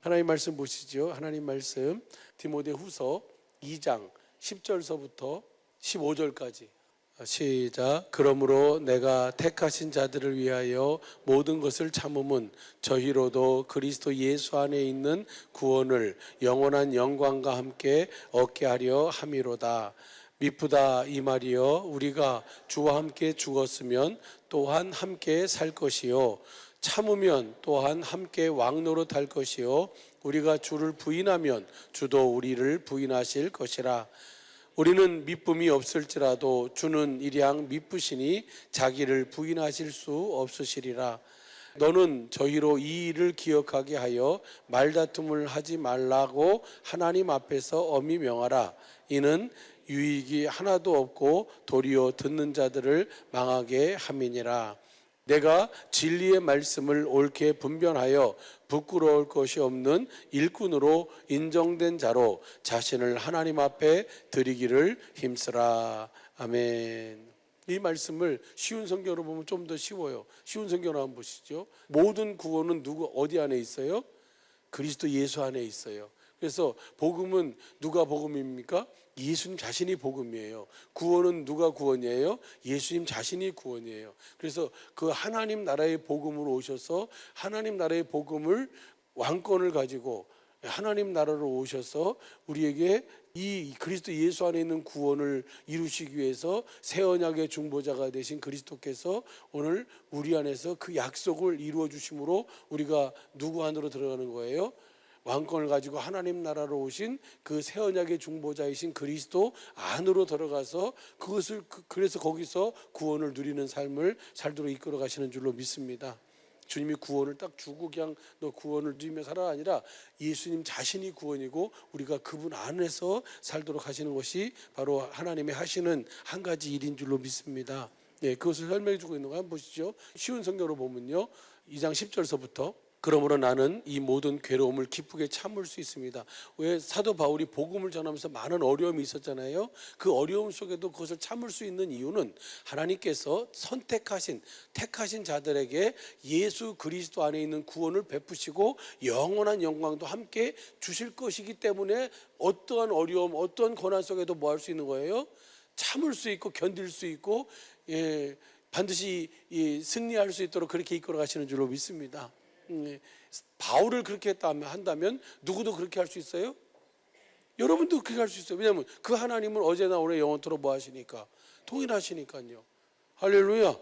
하나님 말씀 보시죠. 하나님 말씀 디모데후서 2장 10절서부터 15절까지 시작. 그러므로 내가 택하신 자들을 위하여 모든 것을 참음은 저희로도 그리스도 예수 안에 있는 구원을 영원한 영광과 함께 얻게 하려 함이로다. 미쁘다 이 말이여, 우리가 주와 함께 죽었으면 또한 함께 살 것이요 참으면 또한 함께 왕노릇 할 것이요 우리가 주를 부인하면 주도 우리를 부인하실 것이라. 우리는 미쁨이 없을지라도 주는 일양 미쁘시니 자기를 부인하실 수 없으시리라. 너는 저희로 이 일을 기억하게 하여 말다툼을 하지 말라고 하나님 앞에서 엄히 명하라. 이는 유익이 하나도 없고 도리어 듣는 자들을 망하게 함이니라. 내가 진리의 말씀을 옳게 분별하여 부끄러울 것이 없는 일꾼으로 인정된 자로 자신을 하나님 앞에 드리기를 힘쓰라. 아멘. 이 말씀을 쉬운 성경으로 보면 좀 더 쉬워요. 쉬운 성경으로 한번 보시죠. 모든 구원은 어디 안에 있어요? 그리스도 예수 안에 있어요. 그래서 복음은 누가 복음입니까? 예수님 자신이 복음이에요. 구원은 누가 구원이에요? 예수님 자신이 구원이에요. 그래서 그 하나님 나라의 복음으로 오셔서 하나님 나라의 복음을 왕권을 가지고 하나님 나라로 오셔서 우리에게 이 그리스도 예수 안에 있는 구원을 이루시기 위해서 새 언약의 중보자가 되신 그리스도께서 오늘 우리 안에서 그 약속을 이루어 주심으로 우리가 누구 안으로 들어가는 거예요? 왕권을 가지고 하나님 나라로 오신 그 새 언약의 중보자이신 그리스도 안으로 들어가서 그것을 그래서 거기서 구원을 누리는 삶을 살도록 이끌어 가시는 줄로 믿습니다. 주님이 구원을 딱 주고 그냥 너 구원을 누리며 살아 아니라 예수님 자신이 구원이고 우리가 그분 안에서 살도록 하시는 것이 바로 하나님이 하시는 한 가지 일인 줄로 믿습니다. 네, 그것을 설명해 주고 있는 거 한번 보시죠. 쉬운 성경으로 보면요, 2장 10절서부터 그러므로 나는 이 모든 괴로움을 기쁘게 참을 수 있습니다. 왜 사도 바울이 복음을 전하면서 많은 어려움이 있었잖아요. 그 어려움 속에도 그것을 참을 수 있는 이유는 하나님께서 택하신 자들에게 예수 그리스도 안에 있는 구원을 베푸시고 영원한 영광도 함께 주실 것이기 때문에 어떠한 어려움, 어떠한 고난 속에도 뭐 할 수 있는 거예요? 참을 수 있고 견딜 수 있고 반드시 승리할 수 있도록 그렇게 이끌어 가시는 줄로 믿습니다. 바울을 그렇게 한다면 누구도 그렇게 할 수 있어요? 여러분도 그렇게 할 수 있어요. 왜냐하면 그 하나님은 어제나 오늘 영원토록 뭐 하시니까? 동일하시니까요. 할렐루야.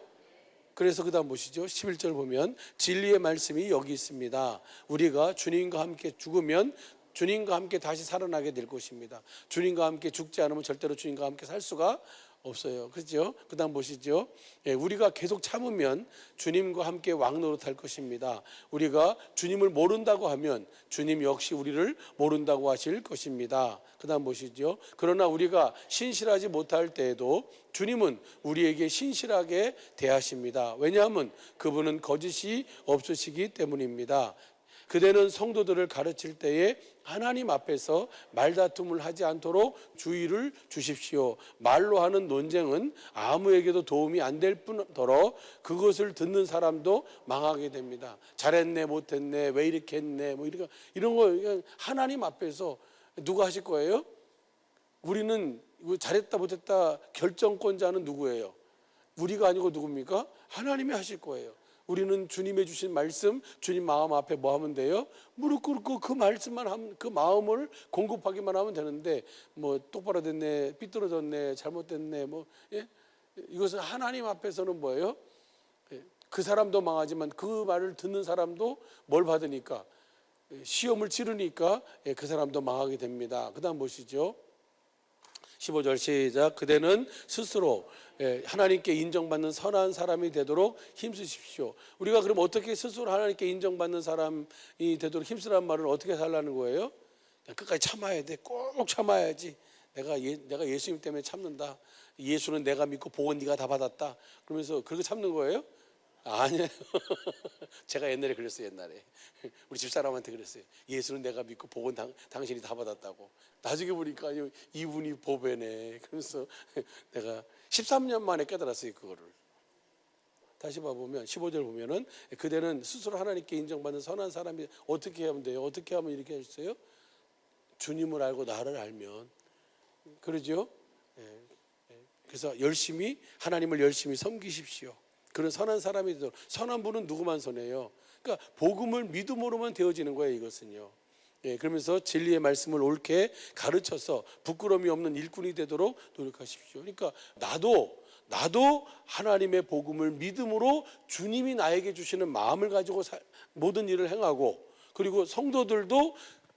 그래서 그 다음 보시죠. 11절 보면 진리의 말씀이 여기 있습니다. 우리가 주님과 함께 죽으면 주님과 함께 다시 살아나게 될 것입니다. 주님과 함께 죽지 않으면 절대로 주님과 함께 살 수가 없어요. 그렇죠? 그 다음 보시죠. 우리가 계속 참으면 주님과 함께 왕노릇 할 것입니다. 우리가 주님을 모른다고 하면 주님 역시 우리를 모른다고 하실 것입니다. 그 다음 보시죠. 그러나 우리가 신실하지 못할 때에도 주님은 우리에게 신실하게 대하십니다. 왜냐하면 그분은 거짓이 없으시기 때문입니다. 그대는 성도들을 가르칠 때에 하나님 앞에서 말다툼을 하지 않도록 주의를 주십시오. 말로 하는 논쟁은 아무에게도 도움이 안 될 뿐더러 그것을 듣는 사람도 망하게 됩니다. 잘했네 못했네 왜 이렇게 했네 뭐 이런 거 하나님 앞에서 누가 하실 거예요? 우리는 잘했다 못했다 결정권자는 누구예요? 우리가 아니고 누굽니까? 하나님이 하실 거예요. 우리는 주님의 주신 말씀, 주님 마음 앞에 뭐 하면 돼요? 무릎 꿇고 그 말씀만 하면, 그 마음을 공급하기만 하면 되는데, 뭐 똑바로 됐네, 삐뚤어졌네, 잘못됐네, 이것은 하나님 앞에서는 뭐예요? 그 사람도 망하지만 그 말을 듣는 사람도 뭘 받으니까? 시험을 치르니까 그 사람도 망하게 됩니다. 그 다음 보시죠. 15절 시작. 그대는 스스로 하나님께 인정받는 선한 사람이 되도록 힘쓰십시오. 우리가 그럼 어떻게 스스로 하나님께 인정받는 사람이 되도록 힘쓰라는 말을 어떻게 하려는 거예요? 끝까지 참아야 돼. 꼭 참아야지. 내가 예수님 때문에 참는다. 예수는 내가 믿고 복은 네가 다 받았다. 그러면서 그렇게 참는 거예요? 아니에요. 제가 옛날에 그랬어요. 옛날에 우리 집사람한테 그랬어요. 예수는 내가 믿고 복은 당신이 다 받았다고. 나중에 보니까 이분이 보배네. 그래서 내가 13년 만에 깨달았어요. 그거를. 다시 봐보면 15절 보면은 그대는 스스로 하나님께 인정받는 선한 사람이 어떻게 하면 돼요? 어떻게 하면 이렇게 했어요? 주님을 알고 나를 알면 그러죠? 그래서 열심히 하나님을 열심히 섬기십시오. 그런 선한 사람이 되도록. 선한 분은 누구만 선해요? 그러니까 복음을 믿음으로만 되어지는 거예요. 이것은요. 그러면서 진리의 말씀을 옳게 가르쳐서 부끄러움이 없는 일꾼이 되도록 노력하십시오. 그러니까 나도 하나님의 복음을 믿음으로 주님이 나에게 주시는 마음을 가지고 모든 일을 행하고, 그리고 성도들도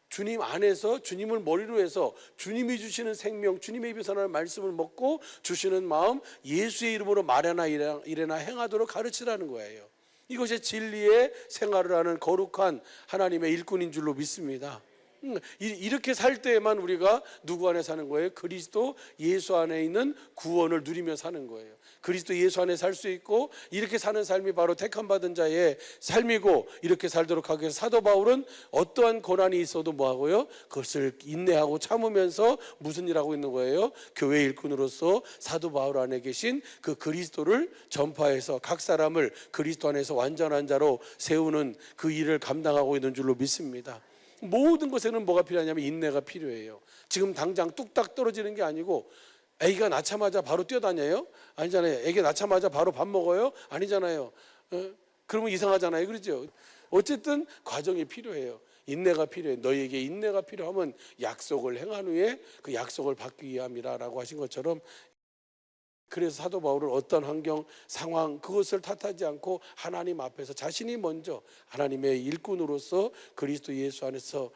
주님 안에서 주님을 머리로 해서 주님이 주시는 생명, 주님의 입에서 나는 말씀을 먹고 주시는 마음, 예수의 이름으로 말하나 이래나 행하도록 가르치라는 거예요. 이것이 진리의 생활을 하는 거룩한 하나님의 일꾼인 줄로 믿습니다. 이렇게 살 때에만 우리가 누구 안에 사는 거예요? 그리스도 예수 안에 있는 구원을 누리며 사는 거예요. 그리스도 예수 안에 살 수 있고, 이렇게 사는 삶이 바로 택함받은 자의 삶이고, 이렇게 살도록 하기 위해서 사도 바울은 어떠한 고난이 있어도 뭐하고요? 그것을 인내하고 참으면서 무슨 일 하고 있는 거예요? 교회 일꾼으로서 사도 바울 안에 계신 그 그리스도를 전파해서 각 사람을 그리스도 안에서 완전한 자로 세우는 그 일을 감당하고 있는 줄로 믿습니다. 모든 것에는 뭐가 필요하냐면 인내가 필요해요. 지금 당장 뚝딱 떨어지는 게 아니고, 애기가 낳자마자 바로 뛰어다녀요? 아니잖아요. 애기 낳자마자 바로 밥 먹어요? 아니잖아요. 그러면 이상하잖아요. 그렇죠? 어쨌든 과정이 필요해요. 인내가 필요해. 너희에게 인내가 필요하면 약속을 행한 후에 그 약속을 받기 위함이라고 하신 것처럼, 그래서 사도 바울은 어떤 환경, 상황, 그것을 탓하지 않고 하나님 앞에서 자신이 먼저 하나님의 일꾼으로서 그리스도 예수 안에서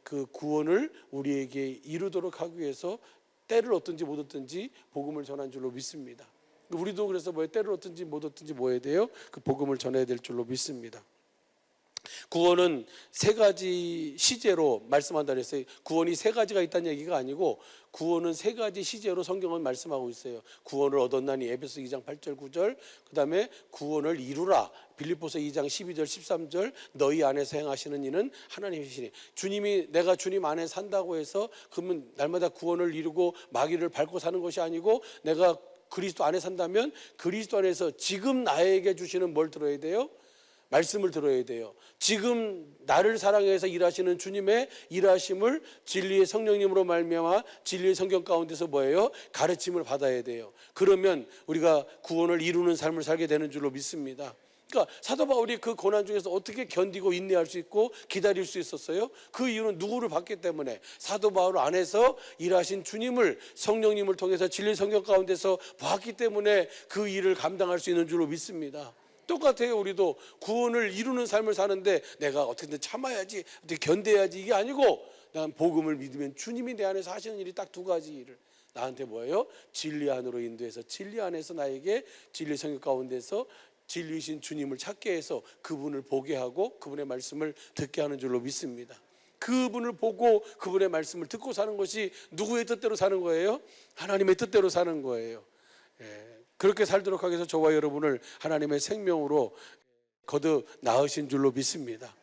그 구원을 우리에게 이루도록 하기 위해서 때를 얻든지 못 얻든지 복음을 전한 줄로 믿습니다. 우리도 그래서 때를 얻든지 못 얻든지 뭐 해야 돼요? 그 복음을 전해야 될 줄로 믿습니다. 구원은 세 가지 시제로 말씀한다 그랬어요. 구원이 세 가지가 있다는 얘기가 아니고, 구원은 세 가지 시제로 성경은 말씀하고 있어요. 구원을 얻었나니 에베소 2장 8절 9절, 그 다음에 구원을 이루라 빌립보서 2장 12절 13절, 너희 안에서 행하시는 이는 하나님이시니. 주님이, 내가 주님 안에 산다고 해서 그러면 날마다 구원을 이루고 마귀를 밟고 사는 것이 아니고, 내가 그리스도 안에 산다면 그리스도 안에서 지금 나에게 주시는 뭘 들어야 돼요? 말씀을 들어야 돼요. 지금 나를 사랑해서 일하시는 주님의 일하심을 진리의 성령님으로 말미암아 진리의 성경 가운데서 뭐예요? 가르침을 받아야 돼요. 그러면 우리가 구원을 이루는 삶을 살게 되는 줄로 믿습니다. 그러니까 사도 바울이 그 고난 중에서 어떻게 견디고 인내할 수 있고 기다릴 수 있었어요? 그 이유는 누구를 봤기 때문에, 사도 바울 안에서 일하신 주님을, 성령님을 통해서 진리의 성경 가운데서 봤기 때문에 그 일을 감당할 수 있는 줄로 믿습니다. 똑같아요. 우리도 구원을 이루는 삶을 사는데 내가 어떻게든 참아야지, 어떻게 견뎌야지, 이게 아니고, 난 복음을 믿으면 주님이 내 안에서 하시는 일이 딱 두 가지 일을 나한테 뭐예요? 진리 안으로 인도해서 진리 안에서 나에게 진리 성경 가운데서 진리이신 주님을 찾게 해서 그분을 보게 하고 그분의 말씀을 듣게 하는 줄로 믿습니다. 그분을 보고 그분의 말씀을 듣고 사는 것이 누구의 뜻대로 사는 거예요? 하나님의 뜻대로 사는 거예요. 그렇게 살도록 하기 위해서 저와 여러분을 하나님의 생명으로 거듭 낳으신 줄로 믿습니다.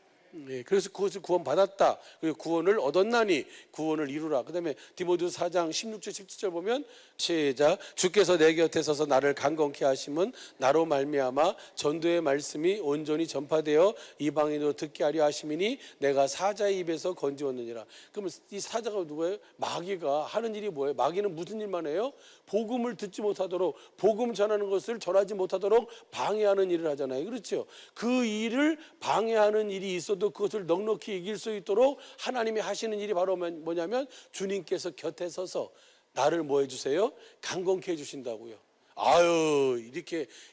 그래서 그것을 구원받았다, 그리고 구원을 얻었나니 구원을 이루라. 그 다음에 디모데후서 4장 16절 17절 보면, 시작. 주께서 내 곁에 서서 나를 강건케 하심은 나로 말미암아 전도의 말씀이 온전히 전파되어 이방인으로 듣게 하려 하심이니 내가 사자의 입에서 건지었느니라. 그러면 이 사자가 누구예요? 마귀가 하는 일이 뭐예요? 마귀는 무슨 일만 해요? 복음을 듣지 못하도록, 복음 전하는 것을 전하지 못하도록 방해하는 일을 하잖아요. 그렇죠? 그 일을 방해하는 일이 있어도 그것을 넉넉히 이길 수 있도록 하나님이 하시는 일이 바로 뭐냐면, 주님께서 곁에 서서 나를 뭐 해주세요? 강건케 해주신다고요. 아유,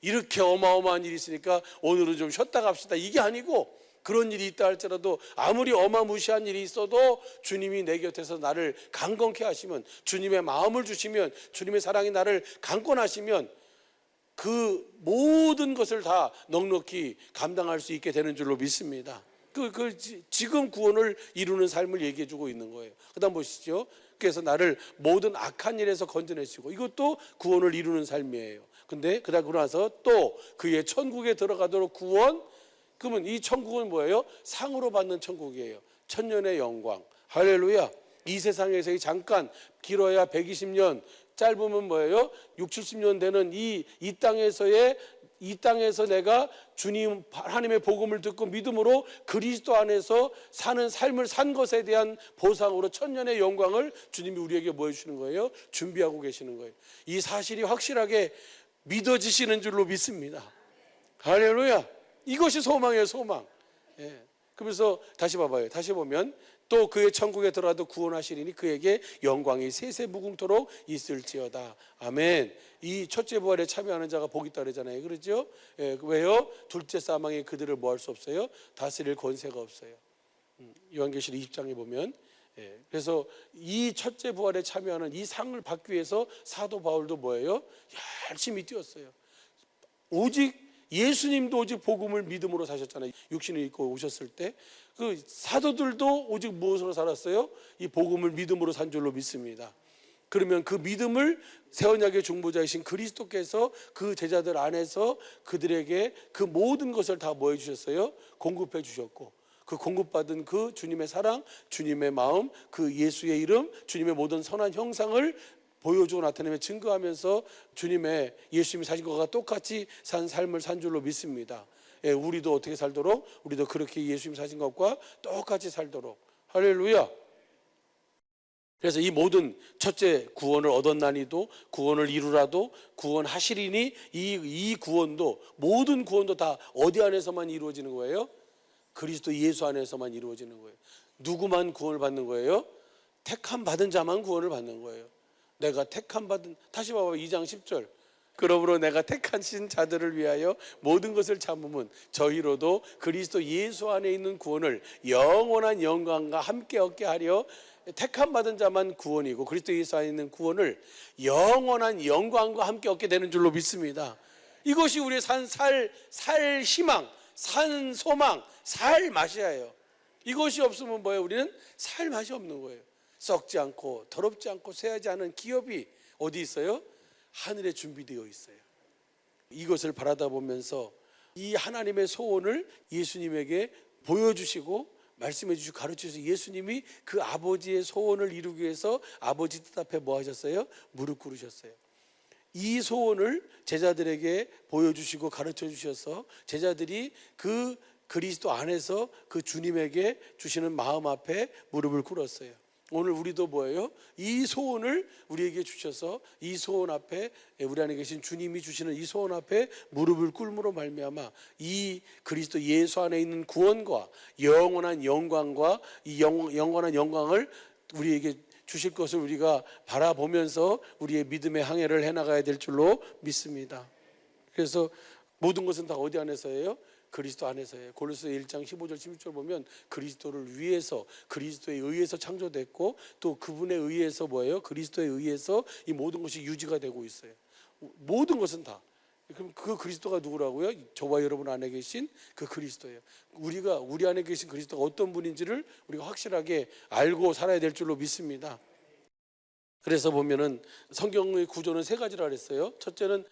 이렇게 어마어마한 일이 있으니까 오늘은 좀 쉬었다 갑시다, 이게 아니고, 그런 일이 있다 할지라도, 아무리 어마무시한 일이 있어도 주님이 내 곁에서 나를 강건케 하시면, 주님의 마음을 주시면, 주님의 사랑이 나를 강권하시면 그 모든 것을 다 넉넉히 감당할 수 있게 되는 줄로 믿습니다. 지금 구원을 이루는 삶을 얘기해 주고 있는 거예요. 그 다음 보시죠. 그래서 나를 모든 악한 일에서 건져내시고, 이것도 구원을 이루는 삶이에요. 근데 그러고 나서 또 그의 천국에 들어가도록 구원. 그러면 이 천국은 뭐예요? 상으로 받는 천국이에요. 천년의 영광. 할렐루야. 이 세상에서의 잠깐, 길어야 120년, 짧으면 뭐예요? 6, 70년 되는 이 땅에서 내가 주님 하나님의 복음을 듣고 믿음으로 그리스도 안에서 사는 삶을 산 것에 대한 보상으로 천년의 영광을 주님이 우리에게 뭐 해주시는 거예요? 준비하고 계시는 거예요. 이 사실이 확실하게 믿어지시는 줄로 믿습니다. 할렐루야. 이것이 소망이에요, 소망. 예. 그러면서 다시 봐봐요. 다시 보면 또 그의 천국에 들어가도 구원하시리니 그에게 영광이 세세무궁토록 있을지어다. 아멘. 이 첫째 부활에 참여하는 자가 복이 있다 그러잖아요. 그렇죠? 예, 왜요? 둘째 사망에 그들을 뭐 할 수 없어요? 다스릴 권세가 없어요. 요한계시록 20장에 보면 예, 그래서 이 첫째 부활에 참여하는 이 상을 받기 위해서 사도 바울도 뭐예요? 열심히 뛰었어요. 오직 예수님도 오직 복음을 믿음으로 사셨잖아요. 육신을 입고 오셨을 때 그 사도들도 오직 무엇으로 살았어요? 이 복음을 믿음으로 산 줄로 믿습니다. 그러면 그 믿음을 새 언약의 중보자이신 그리스도께서 그 제자들 안에서 그들에게 그 모든 것을 다 뭐 해주셨어요? 공급해 주셨고, 그 공급받은 그 주님의 사랑, 주님의 마음, 그 예수의 이름, 주님의 모든 선한 형상을 보여주고 나타내며 증거하면서 주님의 예수님이 사신 것과 똑같이 산 삶을 산 줄로 믿습니다. 예, 우리도 어떻게 살도록? 우리도 그렇게 예수님 사신 것과 똑같이 살도록. 할렐루야. 그래서 이 모든 첫째 구원을 얻었나니도 구원을 이루라도 구원하시리니 이 구원도 모든 구원도 다 어디 안에서만 이루어지는 거예요? 그리스도 예수 안에서만 이루어지는 거예요. 누구만 구원을 받는 거예요? 택함 받은 자만 구원을 받는 거예요. 내가 택함 받은, 다시 봐봐 2장 10절. 그러므로 내가 택하신 자들을 위하여 모든 것을 참으면 저희로도 그리스도 예수 안에 있는 구원을 영원한 영광과 함께 얻게 하려. 택함 받은 자만 구원이고 그리스도 예수 안에 있는 구원을 영원한 영광과 함께 얻게 되는 줄로 믿습니다. 이것이 우리의 살 희망, 산 소망, 살 맛이에요. 이것이 없으면 뭐예요? 우리는 살 맛이 없는 거예요. 썩지 않고 더럽지 않고 쇠하지 않은 기업이 어디 있어요? 하늘에 준비되어 있어요. 이것을 바라다 보면서 이 하나님의 소원을 예수님에게 보여주시고 말씀해 주시고 가르쳐 주셔서 예수님이 그 아버지의 소원을 이루기 위해서 아버지 뜻 앞에 뭐 하셨어요? 무릎 꿇으셨어요. 이 소원을 제자들에게 보여주시고 가르쳐 주셔서 제자들이 그 그리스도 안에서 그 주님에게 주시는 마음 앞에 무릎을 꿇었어요. 오늘 우리도 뭐예요? 이 소원을 우리에게 주셔서 이 소원 앞에, 우리 안에 계신 주님이 주시는 이 소원 앞에 무릎을 꿇음으로 말미암아 이 그리스도 예수 안에 있는 구원과 영원한 영광과 이 영원한 영광을 우리에게 주실 것을 우리가 바라보면서 우리의 믿음의 항해를 해나가야 될 줄로 믿습니다. 그래서 모든 것은 다 어디 안에서예요? 그리스도 안에서예요. 골로새 1장 15절 16절 보면 그리스도를 위해서, 그리스도에 의해서 창조됐고 또 그분에 의해서 뭐예요? 그리스도에 의해서 이 모든 것이 유지가 되고 있어요. 모든 것은 다. 그럼 그 그리스도가 누구라고요? 저와 여러분 안에 계신 그 그리스도예요. 우리 안에 계신 그리스도가 어떤 분인지를 우리가 확실하게 알고 살아야 될 줄로 믿습니다. 그래서 보면은 성경의 구조는 세 가지라 그랬어요. 첫째는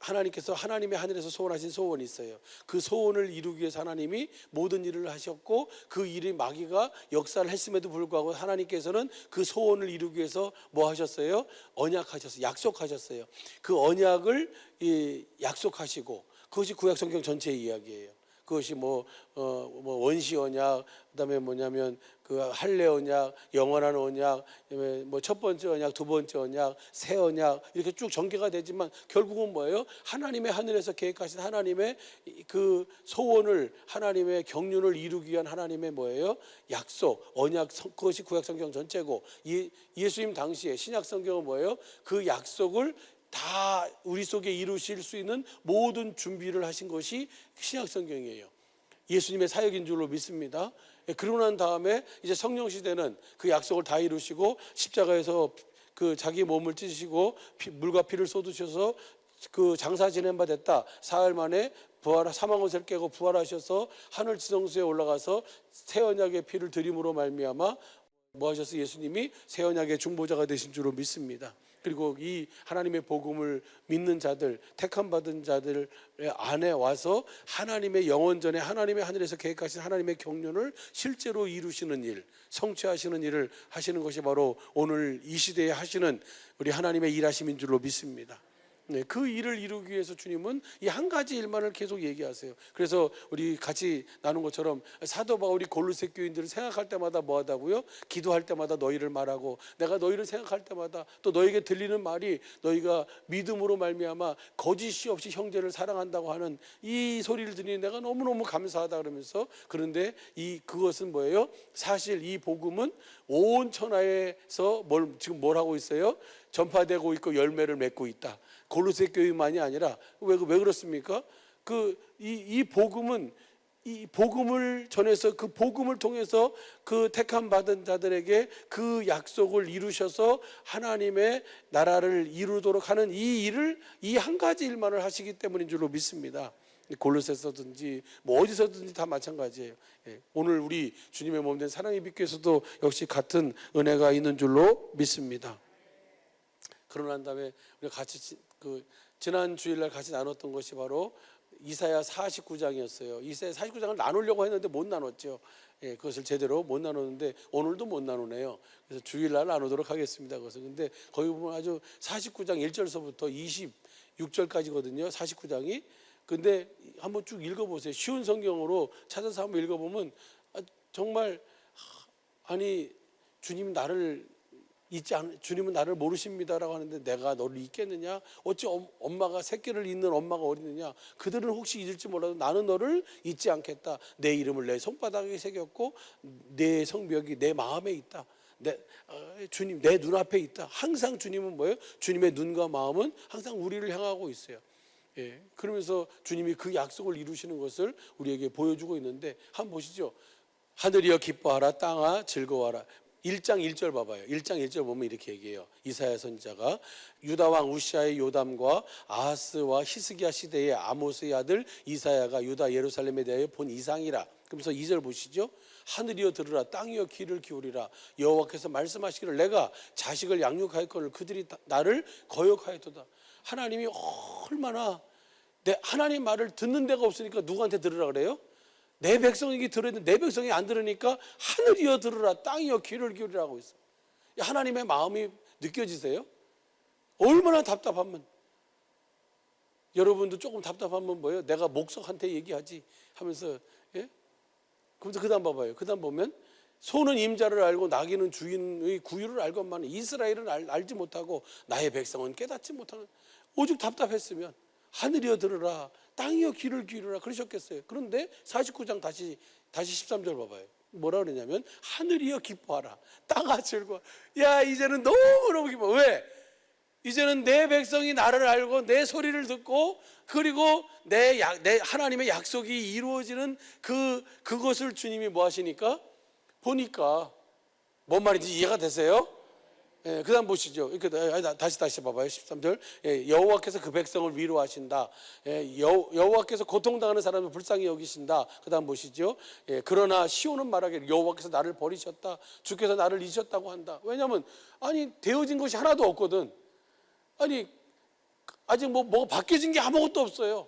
하나님께서 하나님의 하늘에서 소원하신 소원이 있어요. 그 소원을 이루기 위해서 하나님이 모든 일을 하셨고 그 일이 마귀가 역사를 했음에도 불구하고 하나님께서는 그 소원을 이루기 위해서 뭐 하셨어요? 언약하셨어요. 약속하셨어요. 그 언약을 약속하시고 그것이 구약 성경 전체의 이야기예요. 그것이 뭐 원시 언약, 그다음에 뭐냐면 그 할례 언약, 영원한 언약, 뭐 첫 번째 언약, 두 번째 언약, 새 언약 이렇게 쭉 전개가 되지만 결국은 뭐예요? 하나님의 하늘에서 계획하신 하나님의 그 소원을, 하나님의 경륜을 이루기 위한 하나님의 뭐예요? 약속, 언약, 그것이 구약 성경 전체고 예수님 당시에 신약 성경은 뭐예요? 그 약속을 다 우리 속에 이루실 수 있는 모든 준비를 하신 것이 신약 성경이에요. 예수님의 사역인 줄로 믿습니다. 그러고 난 다음에 이제 성령 시대는 그 약속을 다 이루시고 십자가에서 그 자기 몸을 찢으시고 물과 피를 쏟으셔서 그 장사 지낸 바 됐다. 사흘 만에 사망 것을 깨고 부활하셔서 하늘 지성소에 올라가서 새 언약의 피를 드림으로 말미암아 뭐 하셔서 예수님이 새 언약의 중보자가 되신 줄로 믿습니다. 그리고 이 하나님의 복음을 믿는 자들, 택함 받은 자들 안에 와서 하나님의 영원전에 하나님의 하늘에서 계획하신 하나님의 경륜을 실제로 이루시는 일, 성취하시는 일을 하시는 것이 바로 오늘 이 시대에 하시는 우리 하나님의 일하심인 줄로 믿습니다. 네, 그 일을 이루기 위해서 주님은 이 한 가지 일만을 계속 얘기하세요. 그래서 우리 같이 나눈 것처럼 사도 바울이 골로새 교인들을 생각할 때마다 뭐 하다고요? 기도할 때마다 너희를 말하고, 내가 너희를 생각할 때마다 또 너에게 들리는 말이 너희가 믿음으로 말미암아 거짓이 없이 형제를 사랑한다고 하는 이 소리를 들으니 내가 너무너무 감사하다 그러면서, 그런데 그것은 뭐예요? 사실 이 복음은 온 천하에서 지금 뭘 하고 있어요? 전파되고 있고 열매를 맺고 있다. 골로새 교회만이 아니라 왜 그렇습니까? 이 복음은, 이 복음을 전해서 그 복음을 통해서 그 택함 받은 자들에게 그 약속을 이루셔서 하나님의 나라를 이루도록 하는 이 일을, 이 한 가지 일만을 하시기 때문인 줄로 믿습니다. 골로새서든지 뭐 어디서든지 다 마찬가지예요. 오늘 우리 주님의 몸된 사랑의 빛교에서도 역시 같은 은혜가 있는 줄로 믿습니다. 그러고 난 다음에 우리가 같이 지난 주일날 같이 나눴던 것이 바로 이사야 49장이었어요. 이사야 49장을 나누려고 했는데 못 나눴죠. 그것을 제대로 못 나눴는데 오늘도 못 나누네요. 그래서 주일날 나누도록 하겠습니다. 근데 거기 보면 아주 49장 1절서부터 26절까지거든요. 49장이. 근데 한번 쭉 읽어보세요. 쉬운 성경으로 찾아서 한번 읽어보면 정말, 아니 주님은 나를 모르십니다라고 하는데 내가 너를 잊겠느냐? 어찌 엄마가 새끼를 잊는 엄마가 어딨느냐? 그들은 혹시 잊을지 몰라도 나는 너를 잊지 않겠다. 내 이름을 내 손바닥에 새겼고 내 성벽이 내 마음에 있다. 주님 내 눈앞에 있다. 항상 주님은 뭐예요? 주님의 눈과 마음은 항상 우리를 향하고 있어요. 그러면서 주님이 그 약속을 이루시는 것을 우리에게 보여주고 있는데, 한번 보시죠. 하늘이여 기뻐하라, 땅아 즐거워하라. 1장 1절 봐봐요. 1장 1절 보면 이렇게 얘기해요. 이사야 선지자가 유다 왕 우시아의 요담과 아하스와 히스기야 시대의 아모스의 아들 이사야가 유다 예루살렘에 대하여 본 이상이라. 그러면서 2절 보시죠. 하늘이여 들으라, 땅이여 귀를 기울이라. 여호와께서 말씀하시기를 내가 자식을 양육하였거늘 그들이 나를 거역하였도다. 하나님이 얼마나 하나님 말을 듣는 데가 없으니까 누구한테 들으라 그래요? 내 백성에게 들었는데 내 백성이 안 들으니까 하늘이여 들으라, 땅이여 귀를 기울이라고 있어. 하나님의 마음이 느껴지세요? 얼마나 답답하면, 여러분도 조금 답답하면 뭐예요? 내가 목석한테 얘기하지 하면서, 그러면서 그 다음 봐봐요. 그 다음 보면 소는 임자를 알고 나귀는 주인의 구유를 알건만 이스라엘은 알지 못하고 나의 백성은 깨닫지 못하는, 오죽 답답했으면 하늘이여 들으라, 땅이여 귀를 기울이라 그러셨겠어요. 그런데 49장 다시 13절 봐봐요. 뭐라 그러냐면 하늘이여 기뻐하라, 땅아 즐거워. 이제는 너무너무 기뻐. 왜? 이제는 내 백성이 나를 알고 내 소리를 듣고, 그리고 내 하나님의 약속이 이루어지는 그것을 주님이 뭐 하시니까 보니까, 뭔 말인지 이해가 되세요? 그 다음 보시죠. 다시 봐봐요. 13절. 여호와께서 그 백성을 위로하신다. 여호와께서 고통당하는 사람을 불쌍히 여기신다. 그 다음 보시죠. 그러나 시온은 말하기를 여호와께서 나를 버리셨다. 주께서 나를 잊으셨다고 한다. 왜냐하면 되어진 것이 하나도 없거든. 아직 뭐가 바뀌어진 게 아무것도 없어요.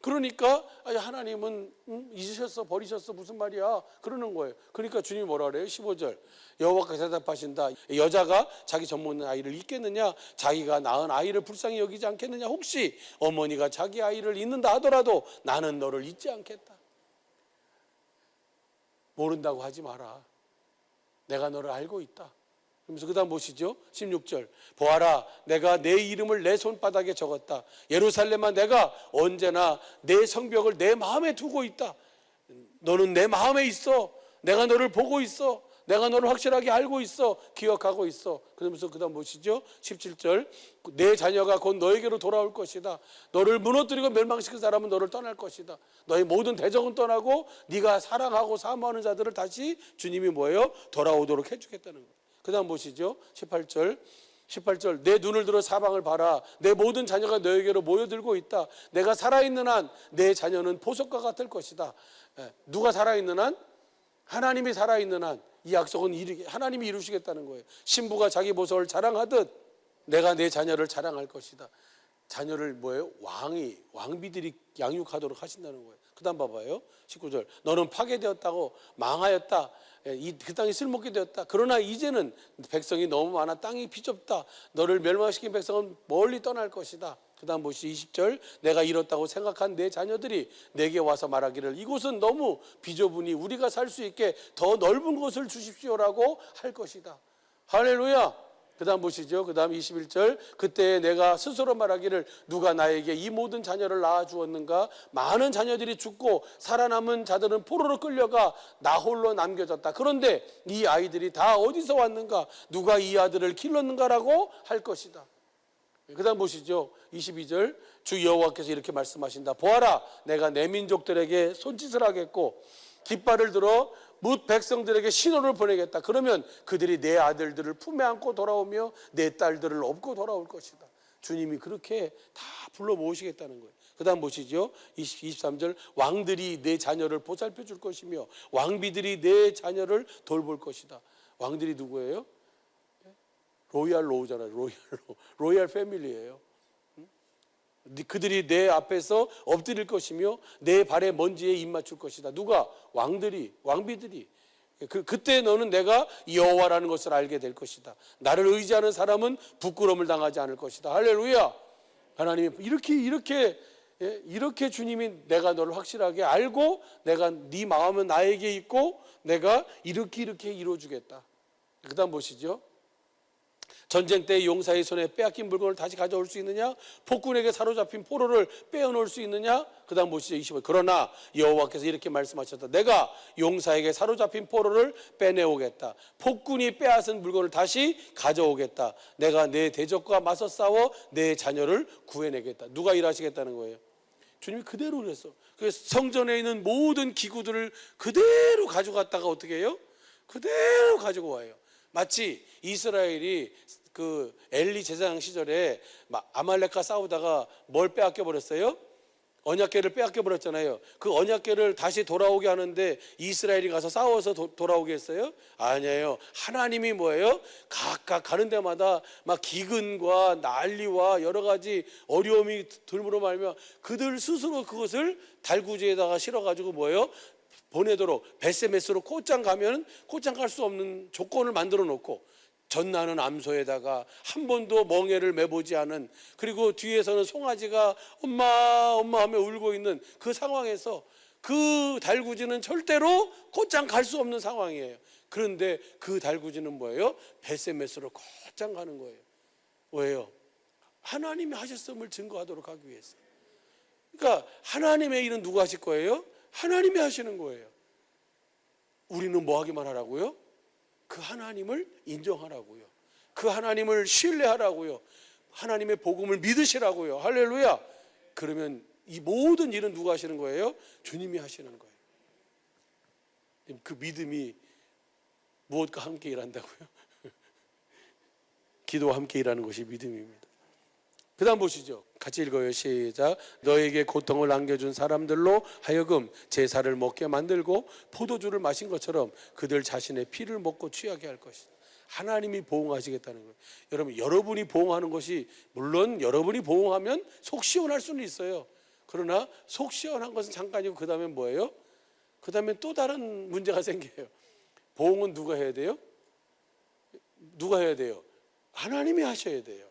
그러니까 하나님은 잊으셨어, 버리셨어, 무슨 말이야 그러는 거예요. 그러니까 주님이 뭐라 그래요? 15절. 여호와께서 대답하신다. 여자가 자기 젖 먹는 아이를 잊겠느냐? 자기가 낳은 아이를 불쌍히 여기지 않겠느냐? 혹시 어머니가 자기 아이를 잊는다 하더라도 나는 너를 잊지 않겠다. 모른다고 하지 마라. 내가 너를 알고 있다. 그러면서 그 다음 보시죠. 16절. 보아라, 내가 내 이름을 내 손바닥에 적었다. 예루살렘아, 내가 언제나 내 성벽을 내 마음에 두고 있다. 너는 내 마음에 있어. 내가 너를 보고 있어. 내가 너를 확실하게 알고 있어. 기억하고 있어. 그러면서 그 다음 보시죠. 17절. 내 자녀가 곧 너에게로 돌아올 것이다. 너를 무너뜨리고 멸망시킨 사람은 너를 떠날 것이다. 너의 모든 대적은 떠나고 네가 사랑하고 사모하는 자들을 다시 주님이 뭐예요? 돌아오도록 해주겠다는 거예요. 그 다음 보시죠. 18절. 내 눈을 들어 사방을 봐라. 내 모든 자녀가 너에게로 모여들고 있다. 내가 살아있는 한 내 자녀는 보석과 같을 것이다. 누가 살아있는 한? 하나님이 살아있는 한 이 약속은 하나님이 이루시겠다는 거예요. 신부가 자기 보석을 자랑하듯 내가 내 자녀를 자랑할 것이다. 자녀를 뭐예요? 왕비들이 양육하도록 하신다는 거예요. 그 다음 봐봐요. 19절. 너는 파괴되었다고 망하였다. 그 땅이 쓸모없게 되었다. 그러나 이제는 백성이 너무 많아 땅이 비좁다. 너를 멸망시킨 백성은 멀리 떠날 것이다. 그 다음 보시죠. 20절. 내가 잃었다고 생각한 내 자녀들이 내게 와서 말하기를 이곳은 너무 비좁으니 우리가 살 수 있게 더 넓은 곳을 주십시오라고 할 것이다. 할렐루야. 그 다음 보시죠. 그 다음 21절. 그때 내가 스스로 말하기를 누가 나에게 이 모든 자녀를 낳아주었는가. 많은 자녀들이 죽고 살아남은 자들은 포로로 끌려가 나 홀로 남겨졌다. 그런데 이 아이들이 다 어디서 왔는가. 누가 이 아들을 길렀는가라고 할 것이다. 그 다음 보시죠. 22절. 주 여호와께서 이렇게 말씀하신다. 보아라, 내가 내 민족들에게 손짓을 하겠고 깃발을 들어 뭇 백성들에게 신호를 보내겠다. 그러면 그들이 내 아들들을 품에 안고 돌아오며 내 딸들을 업고 돌아올 것이다. 주님이 그렇게 다 불러 모으시겠다는 거예요. 그 다음 보시죠. 23절. 왕들이 내 자녀를 보살펴 줄 것이며 왕비들이 내 자녀를 돌볼 것이다. 왕들이 누구예요? 로얄 로우잖아요. 로얄 패밀리예요. 그들이 내 앞에서 엎드릴 것이며 내 발에 먼지에 입 맞출 것이다. 누가? 왕비들이. 그때 너는 내가 여호와라는 것을 알게 될 것이다. 나를 의지하는 사람은 부끄러움을 당하지 않을 것이다. 할렐루야. 하나님이 이렇게 주님이 내가 너를 확실하게 알고 내가 네 마음은 나에게 있고 내가 이렇게 이루어주겠다. 그 다음 보시죠. 전쟁 때 용사의 손에 빼앗긴 물건을 다시 가져올 수 있느냐? 폭군에게 사로잡힌 포로를 빼어놓을 수 있느냐? 그 다음 보시죠. 25. 그러나 여호와께서 이렇게 말씀하셨다. 내가 용사에게 사로잡힌 포로를 빼내오겠다. 폭군이 빼앗은 물건을 다시 가져오겠다. 내가 내 대적과 맞서 싸워 내 자녀를 구해내겠다. 누가 일하시겠다는 거예요? 주님이 그대로 그랬어. 그래서 성전에 있는 모든 기구들을 그대로 가져갔다가 어떻게 해요? 그대로 가지고 와요. 마치 이스라엘이 그 엘리 제사장 시절에 아말렉과 싸우다가 뭘 빼앗겨 버렸어요? 언약궤를 빼앗겨 버렸잖아요. 그 언약궤를 다시 돌아오게 하는데 이스라엘이 가서 싸워서 돌아오게 했어요? 아니에요. 하나님이 뭐예요? 각각 가는 데마다 막 기근과 난리와 여러 가지 어려움이 들므로 말며 그들 스스로 그것을 달구지에다가 실어가지고 뭐예요? 보내도록 벳세메스로 곧장 가면 곧장 갈 수 없는 조건을 만들어 놓고 전나는 암소에다가 한 번도 멍에를 매보지 않은, 그리고 뒤에서는 송아지가 엄마 엄마 하며 울고 있는 그 상황에서 그 달구지는 절대로 곧장 갈 수 없는 상황이에요. 그런데 그 달구지는 뭐예요? 벳세메스로 곧장 가는 거예요. 왜요? 하나님이 하셨음을 증거하도록 하기 위해서. 그러니까 하나님의 일은 누가 하실 거예요? 하나님이 하시는 거예요. 우리는 뭐 하기만 하라고요? 그 하나님을 인정하라고요. 그 하나님을 신뢰하라고요. 하나님의 복음을 믿으시라고요. 할렐루야. 그러면 이 모든 일은 누가 하시는 거예요? 주님이 하시는 거예요. 그 믿음이 무엇과 함께 일한다고요? 기도와 함께 일하는 것이 믿음입니다. 그 다음 보시죠. 같이 읽어요. 시작. 너에게 고통을 안겨준 사람들로 하여금 제사를 먹게 만들고 포도주를 마신 것처럼 그들 자신의 피를 먹고 취하게 할 것이다. 하나님이 보응하시겠다는 거예요. 여러분, 여러분이 보응하는 것이, 물론 여러분이 보응하면 속 시원할 수는 있어요. 그러나 속 시원한 것은 잠깐이고 그 다음에 뭐예요? 그 다음에 또 다른 문제가 생겨요. 보응은 누가 해야 돼요? 누가 해야 돼요? 하나님이 하셔야 돼요.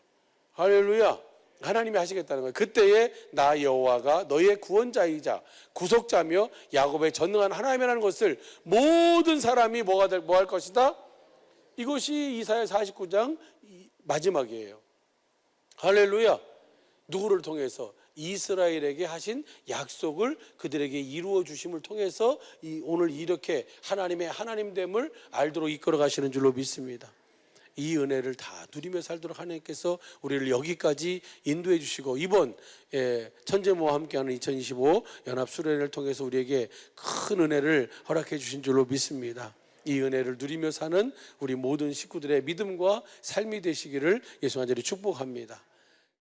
할렐루야. 하나님이 하시겠다는 거예요. 그때에 나 여호와가 너의 구원자이자 구속자며 야곱의 전능한 하나님이라는 것을 모든 사람이 뭐 할 것이다? 이것이 이사야 49장 마지막이에요. 할렐루야. 누구를 통해서? 이스라엘에게 하신 약속을 그들에게 이루어 주심을 통해서 오늘 이렇게 하나님의 하나님됨을 알도록 이끌어 가시는 줄로 믿습니다. 이 은혜를 다 누리며 살도록 하나님께서 우리를 여기까지 인도해 주시고, 이번 천재모와 함께하는 2025 연합수련회를 통해서 우리에게 큰 은혜를 허락해 주신 줄로 믿습니다. 이 은혜를 누리며 사는 우리 모든 식구들의 믿음과 삶이 되시기를 예수 간절히 축복합니다.